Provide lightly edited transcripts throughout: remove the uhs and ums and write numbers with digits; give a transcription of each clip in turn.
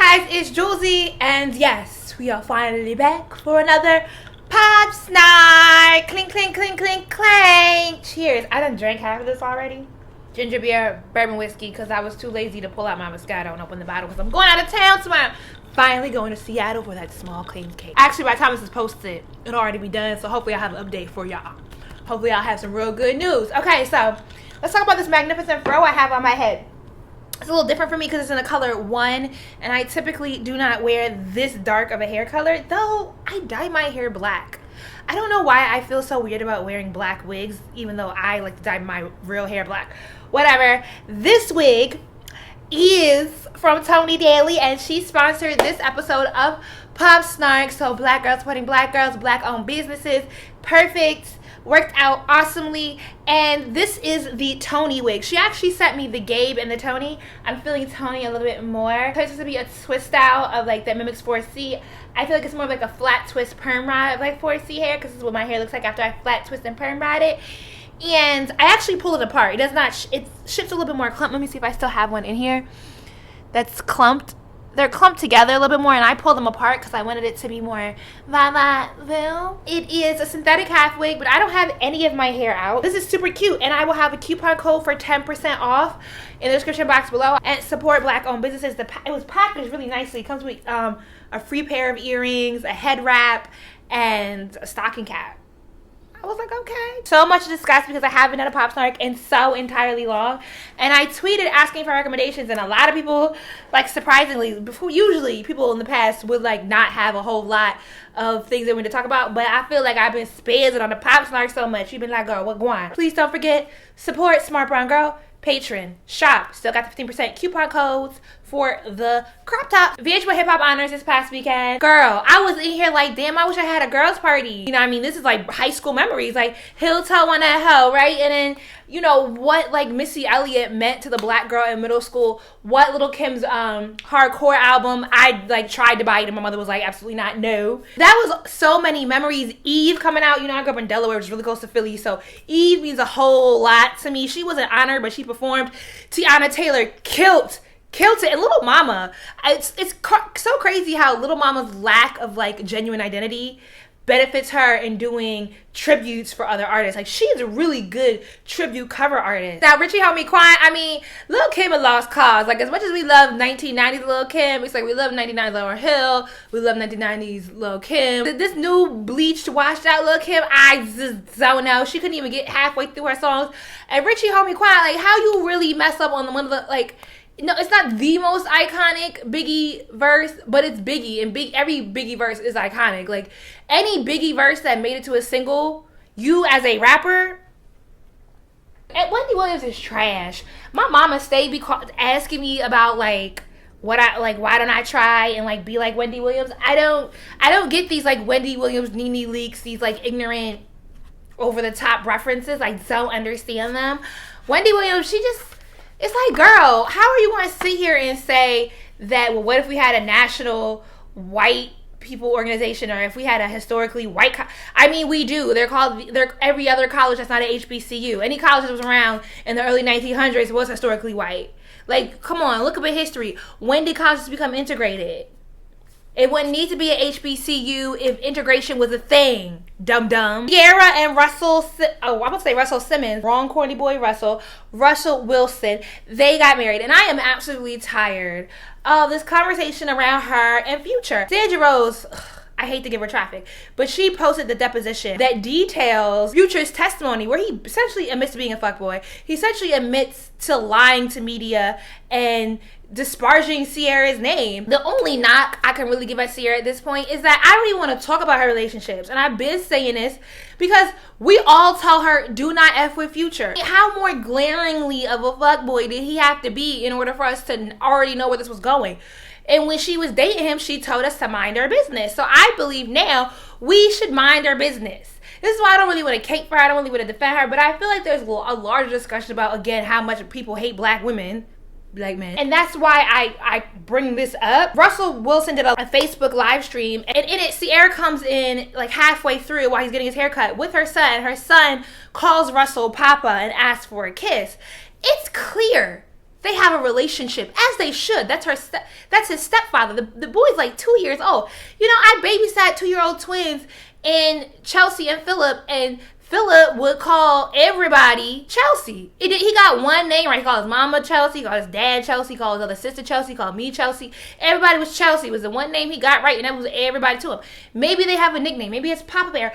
guys, it's Jouelzy, and yes, we are finally back for another Pop Snark. Clink, clink, clink, clink, clank. Cheers. I done drank half of this already. Ginger beer, bourbon whiskey, because I was too lazy to pull out my Moscato and open the bottle because I'm going out of town tomorrow. Finally going to Seattle for that small claim cake. Actually, by the time this is posted, it'll already be done, so hopefully I'll have an update for y'all. Hopefully I'll have some real good news. Okay, so let's talk about this magnificent fro I have on my head. It's a little different for me because it's in the color 1, and I typically do not wear this dark of a hair color, though I dye my hair black. I don't know why I feel so weird about wearing black wigs, even though I like to dye my real hair black. Whatever. This wig is from Toni Daily, and she sponsored this episode of Pop Snark. So black girls supporting black girls, black owned businesses. Perfect. Worked out awesomely. And this is the Toni wig. She actually sent me the Gabe and the Toni. I'm feeling Toni a little bit more. It's supposed to be a twist style of like that mimics 4C. I feel like it's more of like a flat twist perm rod of like 4C hair, because this is what my hair looks like after I flat twist and perm rod it. And I actually pull it apart. It does not, it ships a little bit more clump. Let me see if I still have one in here that's clumped. They're clumped together a little bit more, and I pulled them apart because I wanted it to be more va-va-ville. It is a synthetic half wig, but I don't have any of my hair out. This is super cute, and I will have a coupon code for 10% off in the description box below. And support black owned businesses. It was packaged really nicely. It comes with a free pair of earrings, a head wrap, and a stocking cap. I was like, okay. So much to discuss because I haven't done a Pop Snark in so entirely long. And I tweeted asking for recommendations, and a lot of people, like, surprisingly, usually people in the past would like not have a whole lot of things they want to talk about, but I feel like I've been spazzing on the Pop Snark so much. You've been like, girl, what going on? Please don't forget, support Smart Brown Girl. Patron, shop, still got the 15% coupon codes for the crop top. VH1 Hip Hop Honors this past weekend. Girl, I was in here like, damn, I wish I had a girls party. You know what I mean? This is like high school memories, like heel toe on that hoe, right? And then, you know, what like Missy Elliott meant to the black girl in middle school, what Little Kim's hardcore album, I like tried to buy it and my mother was like, absolutely not, no. That was so many memories. Eve coming out, you know, I grew up in Delaware, which is really close to Philly, so Eve means a whole lot to me. She wasn't honored, but she performed. Tiana Taylor killed it. And Little Mama, it's so crazy how Little Mama's lack of like genuine identity benefits her in doing tributes for other artists. Like, she's a really good tribute cover artist. Now, Richie Homie Quan, I mean, Lil' Kim a lost cause. Like, as much as we love 1990s Lil' Kim, it's like we love 1990s Lauryn Hill, we love 1990s Lil' Kim. This new bleached, washed out Lil' Kim, I just don't know. She couldn't even get halfway through her songs. And Richie Homie Quan, like, how you really mess up on one of the, like, no, it's not the most iconic Biggie verse, but it's Biggie, and every Biggie verse is iconic. Like, any Biggie verse that made it to a single, you as a rapper, and Wendy Williams is trash. My mama stayed asking me about like what I like, why don't I try and like be like Wendy Williams? I don't get these like Wendy Williams Nene leaks, these like ignorant, over the top references. I don't understand them. Wendy Williams, it's like, girl, how are you going to sit here and say that, well, what if we had a national white people organization, or if we had a historically white I mean, we do. They're every other college that's not an HBCU. Any college that was around in the early 1900s was historically white. Like, come on, look up at history. When did colleges become integrated? It wouldn't need to be an HBCU if integration was a thing. Dum-dum. Ciara and Russell, I'm going to say Russell Simmons. Wrong, corny boy Russell. Russell Wilson. They got married. And I am absolutely tired of this conversation around her and Future. Sandra Rose, I hate to give her traffic, but she posted the deposition that details Future's testimony, where he essentially admits to being a fuckboy. He essentially admits to lying to media and disparaging Ciara's name. The only knock I can really give at Ciara at this point is that I don't even want to talk about her relationships. And I've been saying this because we all tell her, do not F with Future. How more glaringly of a fuckboy did he have to be in order for us to already know where this was going? And when she was dating him, she told us to mind our business. So I believe now we should mind our business. This is why I don't really want to cape for her. I don't really want to defend her. But I feel like there's a larger discussion about, again, how much people hate black women. Black men. And that's why I bring this up. Russell Wilson did a Facebook live stream, and in it, Ciara comes in like halfway through while he's getting his haircut with her son. Her son calls Russell Papa and asks for a kiss. It's clear They have a relationship, as they should. That's his stepfather. The boy's like 2 years old. You know, I babysat 2-year-old twins in Chelsea and Philip, and Philip would call everybody Chelsea. He got one name right. He called his mama Chelsea, he called his dad Chelsea, he called his other sister Chelsea, he called me Chelsea. Everybody was Chelsea. It was the one name he got right, and that was everybody to him. Maybe they have a nickname. Maybe it's Papa Bear.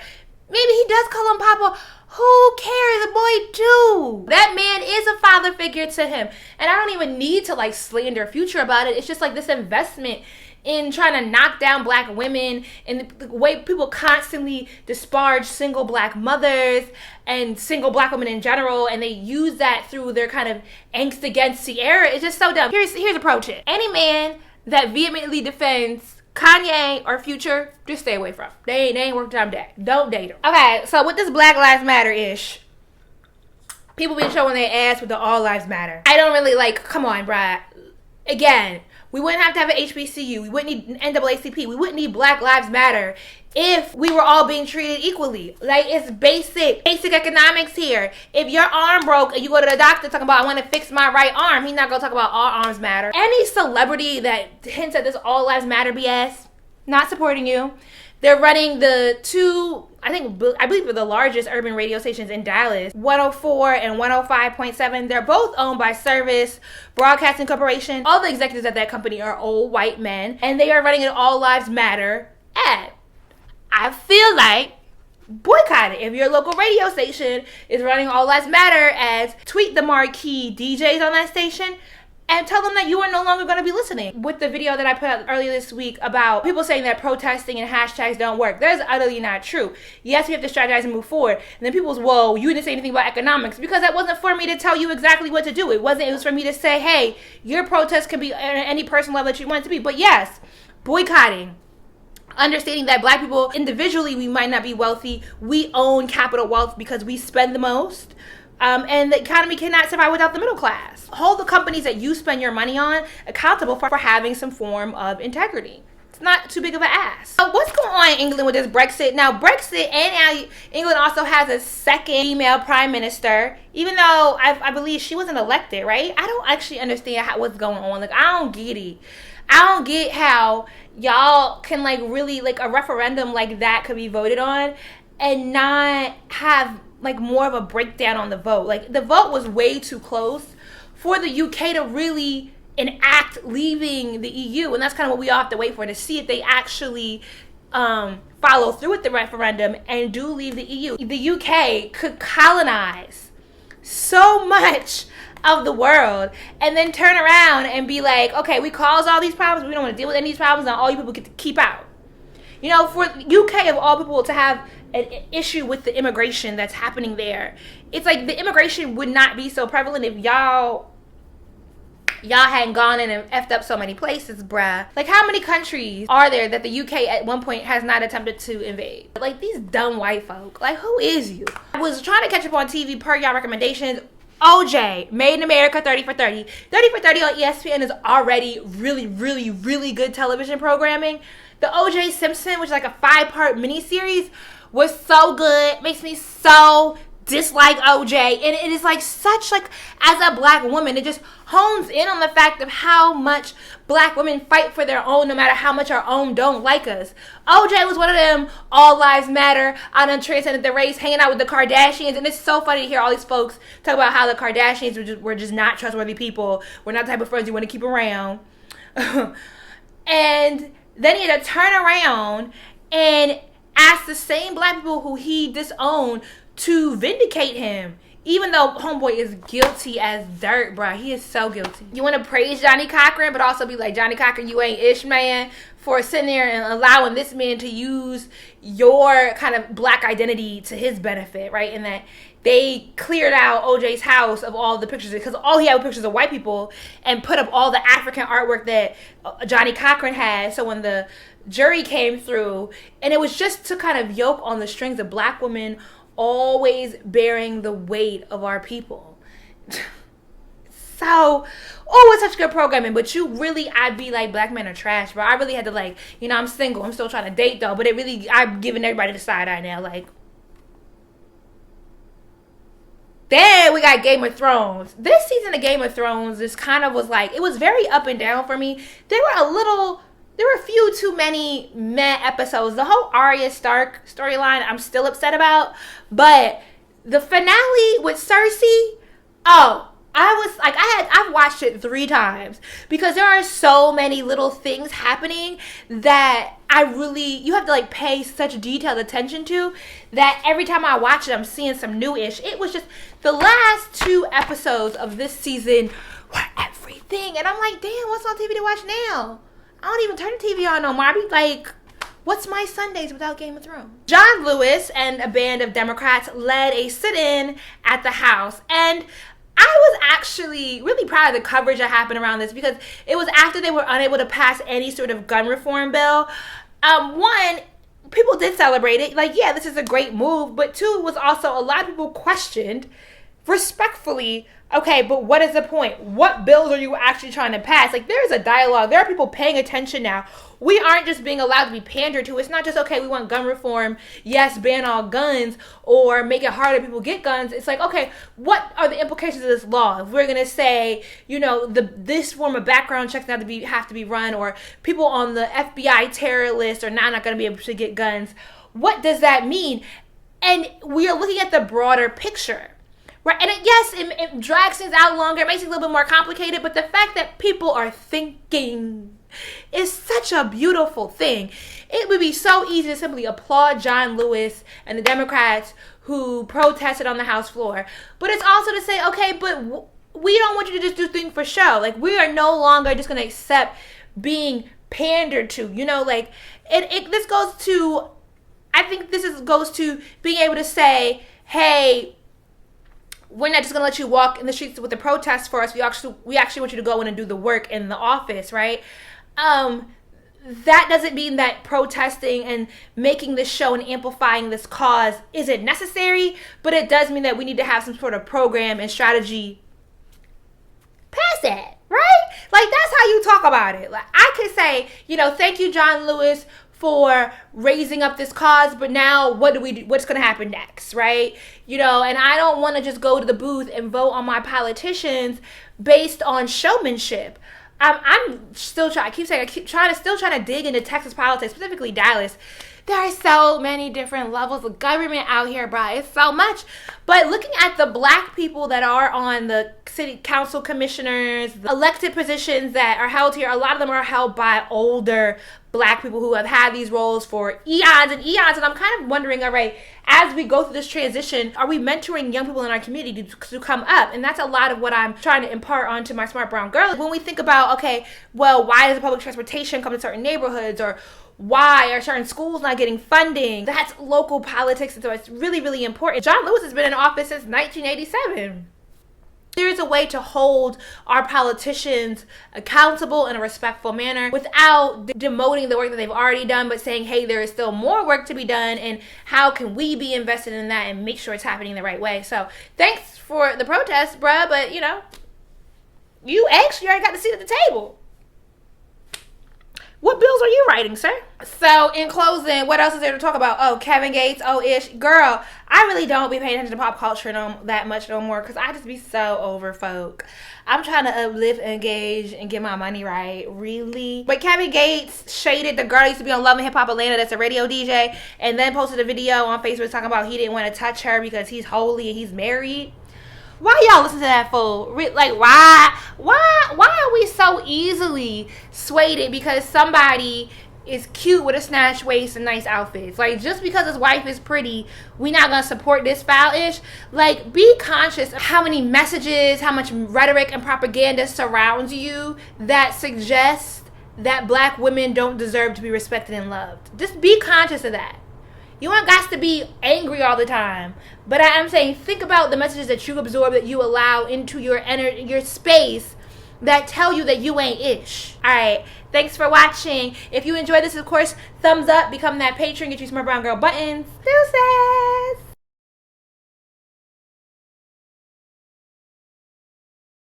Maybe he does call him Papa. Who cares? The boy do. That man is a father figure to him. And I don't even need to like slander Future about it. It's just like this investment in trying to knock down black women and the way people constantly disparage single black mothers and single black women in general, and they use that through their kind of angst against Ciara. It's just so dumb. Here's approach it. Any man that vehemently defends Kanye or Future, just stay away from. They ain't worth time day. Don't date them. Okay, so with this Black Lives Matter-ish, people been showing their ass with the All Lives Matter. I don't really like, come on, bruh. Again, we wouldn't have to have an HBCU. We wouldn't need NAACP. We wouldn't need Black Lives Matter if we were all being treated equally. Like, it's basic economics here. If your arm broke and you go to the doctor talking about, I want to fix my right arm, he's not going to talk about all arms matter. Any celebrity that hints at this All Lives Matter BS, not supporting you. They're running the two, I believe they're the largest urban radio stations in Dallas, 104 and 105.7. They're both owned by Service Broadcasting Corporation. All the executives at that company are old white men, and they are running an All Lives Matter ad. I feel like boycott it. If your local radio station is running All Lives Matter ads, tweet the marquee DJs on that station and tell them that you are no longer going to be listening. With the video that I put out earlier this week about people saying that protesting and hashtags don't work, that is utterly not true. Yes, we have to strategize and move forward. And then people's, whoa, you didn't say anything about economics, because that wasn't for me to tell you exactly what to do. It was for me to say, hey, your protest can be at any personal level that you want it to be. But yes, boycotting. Understanding that black people, individually, we might not be wealthy. We own capital wealth because we spend the most. And the economy cannot survive without the middle class. Hold the companies that you spend your money on accountable for having some form of integrity. It's not too big of an ass. So what's going on in England with this Brexit? Now, Brexit, and now England also has a second female prime minister, even though I believe she wasn't elected, right? I don't actually understand what's going on. Like, I don't get it. I don't get how y'all can, like, really, like, a referendum like that could be voted on and not have, like, more of a breakdown on the vote. Like, the vote was way too close for the UK to really enact leaving the EU, and that's kind of what we all have to wait for, to see if they actually follow through with the referendum and do leave the EU. The UK could colonize so much of the world and then turn around and be like, okay, we caused all these problems, we don't want to deal with any of these problems, and all you people get to keep out. You know, for UK of all people to have an issue with the immigration that's happening there, it's like the immigration would not be so prevalent if y'all hadn't gone in and effed up so many places, bruh. Like, how many countries are there that the UK at one point has not attempted to invade? Like, these dumb white folk. Like, who is you? I was trying to catch up on TV per y'all recommendations. OJ, Made in America, 30 for 30. 30 for 30 on ESPN is already really, really, really good television programming. The OJ Simpson, which is like a 5-part miniseries, was so good. Makes me so dislike OJ. And it is like such, like, as a black woman, it just hones in on the fact of how much black women fight for their own, no matter how much our own don't like us. OJ was one of them All Lives Matter, I done transcended the race, hanging out with the Kardashians. And it's so funny to hear all these folks talk about how the Kardashians were just not trustworthy people. We're not the type of friends you want to keep around. And then he had to turn around and ask the same black people who he disowned to vindicate him, even though homeboy is guilty as dirt, bruh. He is so guilty. You want to praise Johnny Cochran, but also be like, Johnny Cochran, you ain't ish, man, for sitting there and allowing this man to use your kind of black identity to his benefit, right? And that they cleared out OJ's house of all the pictures, because all he had was pictures of white people, and put up all the African artwork that Johnny Cochran had. So when the jury came through, and it was just to kind of yoke on the strings of black women always bearing the weight of our people. So, it's such good programming, but I'd be like, black men are trash, bro. I really had to, like, you know, I'm single, I'm still trying to date though, but I'm giving everybody the side eye now, like, Then we got Game of Thrones. This season of Game of Thrones just kind of was like, it was very up and down for me. There were a few too many meh episodes. The whole Arya Stark storyline, I'm still upset about. But the finale with Cersei, oh, I've watched it 3 times because there are so many little things happening that you have to like pay such detailed attention to, that every time I watch it, I'm seeing some new-ish. It was just, the last 2 episodes of this season were everything. And I'm like, damn, what's on TV to watch now? I don't even turn the TV on no more. I be like, what's my Sundays without Game of Thrones? John Lewis and a band of Democrats led a sit-in at the House. And I was actually really proud of the coverage that happened around this, because it was after they were unable to pass any sort of gun reform bill. One, people did celebrate it. Like, yeah, this is a great move. But 2, it was also a lot of people questioned respectfully, okay, but what is the point? What bills are you actually trying to pass? Like, there's a dialogue. There are people paying attention now. We aren't just being allowed to be pandered to. It's not just, okay, we want gun reform. Yes, ban all guns or make it harder people get guns. It's like, okay, what are the implications of this law? If we're going to say, this form of background checks have to be run, or people on the FBI terror list are not going to be able to get guns. What does that mean? And we are looking at the broader picture. Right, and it drags things out longer. It makes it a little bit more complicated. But the fact that people are thinking is such a beautiful thing. It would be so easy to simply applaud John Lewis and the Democrats who protested on the House floor. But it's also to say, okay, but we don't want you to just do things for show. Like, we are no longer just going to accept being pandered to. This goes to, I think goes to being able to say, hey, we're not just going to let you walk in the streets with the protests for us. We actually want you to go in and do the work in the office, right? That doesn't mean that protesting and making this show and amplifying this cause isn't necessary, but it does mean that we need to have some sort of program and strategy past that, right? Like, that's how you talk about it. Like, I could say, thank you, John Lewis, for raising up this cause, but now what's going to happen next, right? And I don't want to just go to the booth and vote on my politicians based on showmanship. I'm still trying. I keep trying to dig into Texas politics, specifically Dallas. There are so many different levels of government out here, bro. It's so much. But looking at the black people that are on the city council commissioners, the elected positions that are held here, a lot of them are held by older black people who have had these roles for eons and eons. And I'm kind of wondering, all right, as we go through this transition, are we mentoring young people in our community to come up? And that's a lot of what I'm trying to impart onto my smart brown girl. When we think about, okay, well, why does public transportation come to certain neighborhoods, or why are certain schools not getting funding? That's local politics, and so it's really, really important. John Lewis has been in office since 1987. There's a way to hold our politicians accountable in a respectful manner without demoting the work that they've already done, but saying, hey, there is still more work to be done, and how can we be invested in that and make sure it's happening the right way? So thanks for the protest, bruh, but you actually already got the seat at the table. What bills are you writing, sir? So, in closing, what else is there to talk about? Oh, Kevin Gates, ish. Girl, I really don't be paying attention to pop culture that much no more, because I just be so over folk. I'm trying to uplift, engage, and get my money right. Really? But Kevin Gates shaded the girl that used to be on Love and Hip Hop Atlanta that's a radio DJ, and then posted a video on Facebook talking about he didn't want to touch her because he's holy and he's married. Why y'all listen to that fool? Like, why are we so easily swayed because somebody is cute with a snatch waist and nice outfits? Like, just because his wife is pretty, we not gonna support this foul-ish? Like, be conscious of how many messages, how much rhetoric and propaganda surrounds you that suggests that black women don't deserve to be respected and loved. Just be conscious of that. You ain't got to be angry all the time. But I'm saying, think about the messages that you absorb, that you allow into your space, that tell you that you ain't ish. Alright, thanks for watching. If you enjoyed this, of course, thumbs up, become that patron, get you some more brown girl buttons. Deuces!